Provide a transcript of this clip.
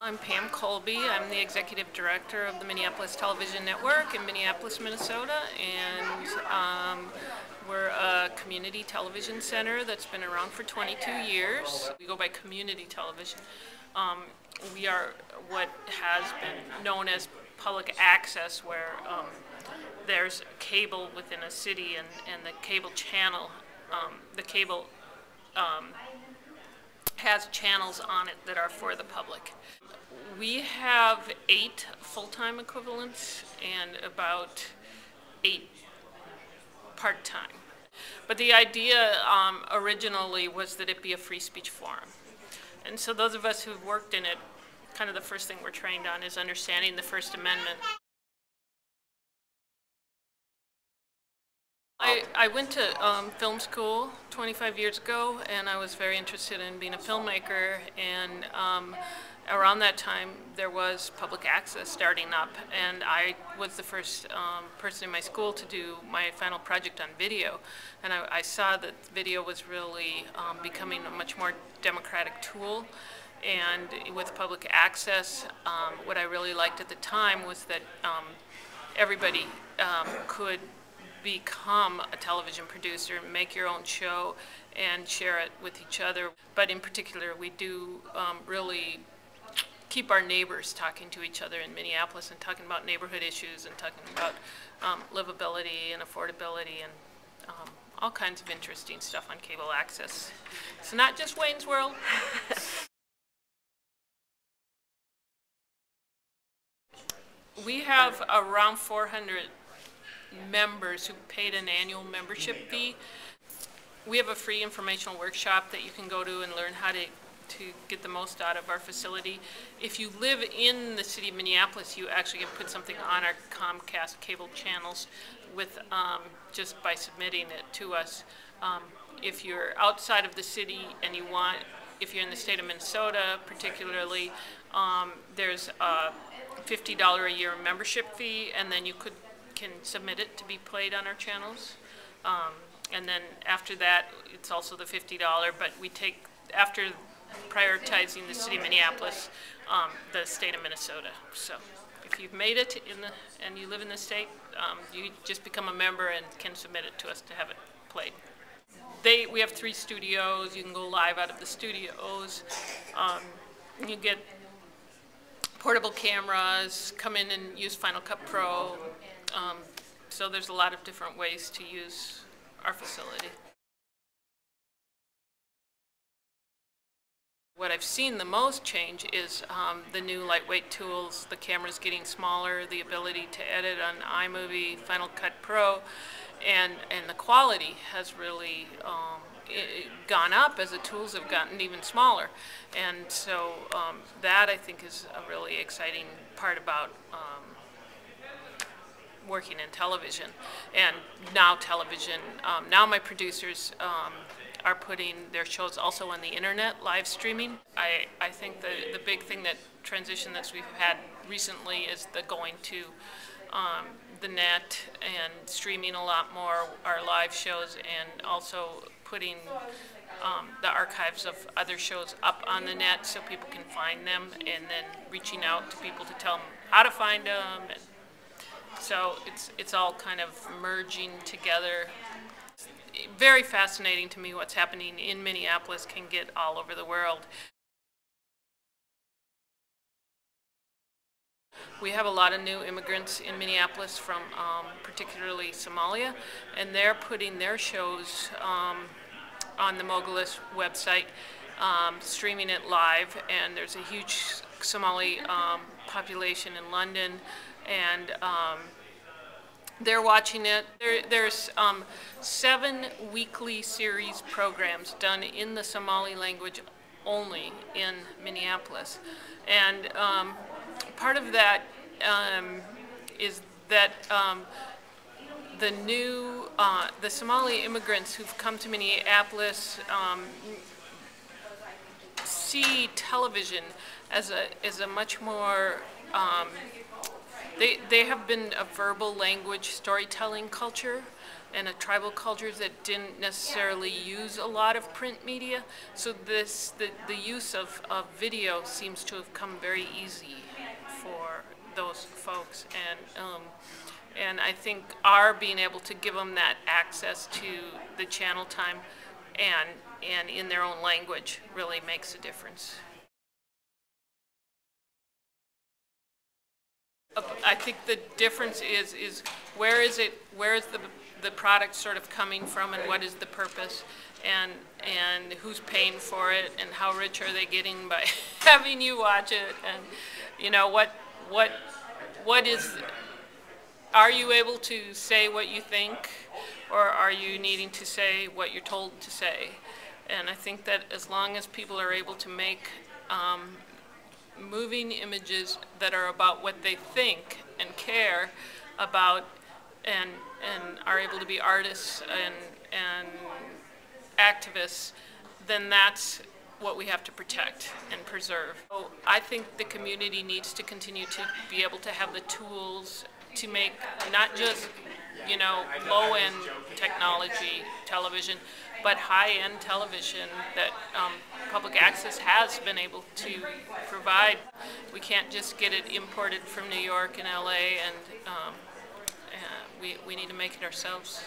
I'm Pam Colby. I'm the executive director of the Minneapolis Television Network in Minneapolis, Minnesota, and we're a community television center that's been around for 22 years. We go by community television. We are what has been known as public access, where there's cable within a city, and the cable channel, the cable has channels on it that are for the public. We have 8 full-time equivalents and about 8 part-time. But the idea originally was that it be a free speech forum. And so those of us who've worked in it, kind of the first thing we're trained on is understanding the First Amendment. I went to film school 25 years ago, and I was very interested in being a filmmaker, and around that time there was public access starting up, and I was the first person in my school to do my final project on video, and I saw that video was really becoming a much more democratic tool. And with public access, what I really liked at the time was that everybody could become a television producer, make your own show, and share it with each other. But in particular, we do really keep our neighbors talking to each other in Minneapolis and talking about neighborhood issues and talking about livability and affordability and all kinds of interesting stuff on cable access. It's not just Wayne's World. We have around 400 members who paid an annual membership fee. We have a free informational workshop that you can go to and learn how to get the most out of our facility. If you live in the city of Minneapolis, you actually can put something on our Comcast cable channels with just by submitting it to us. If you're outside of the city and you want, if you're in the state of Minnesota particularly, there's a $50 a year membership fee, and then you can submit it to be played on our channels. And then after that, it's also the $50, but we take, after prioritizing the city of Minneapolis, the state of Minnesota. So if you've made it and you live in the state, you just become a member and can submit it to us to have it played. We have 3 studios. You can go live out of the studios. You get portable cameras, come in and use Final Cut Pro. So there's a lot of different ways to use our facility. What I've seen the most change is the new lightweight tools, the cameras getting smaller, the ability to edit on iMovie, Final Cut Pro, and the quality has really gone up as the tools have gotten even smaller. And so that, I think, is a really exciting part about working in television. And now television, now my producers are putting their shows also on the internet, live streaming. I think the big thing, that transition that we've had recently, is the going to the net and streaming a lot more our live shows, and also putting the archives of other shows up on the net so people can find them, and then reaching out to people to tell them how to find them. And so it's all kind of merging together. Very fascinating to me what's happening in Minneapolis can get all over the world. We have a lot of new immigrants in Minneapolis from particularly Somalia, and they're putting their shows on the Mogulus website, streaming it live, and there's a huge Somali population in London, and they're watching it. There's 7 weekly series programs done in the Somali language only in Minneapolis, and part of that is that the Somali immigrants who've come to Minneapolis see television as a much more They have been a verbal language storytelling culture and a tribal culture that didn't necessarily use a lot of print media. So the use of video seems to have come very easy for those folks. And I think our being able to give them that access to the channel time and in their own language really makes a difference. I think the difference is where is the product sort of coming from, and what is the purpose, and who's paying for it, and how rich are they getting by having you watch it, and you know what is, are you able to say what you think, or are you needing to say what you're told to say? And I think that as long as people are able to make moving images that are about what they think and care about, and are able to be artists and activists, then that's what we have to protect and preserve. So I think the community needs to continue to be able to have the tools to make not just, you know, low-end technology television, but high-end television that public access has been able to provide. We can't just get it imported from New York and LA, and we need to make it ourselves.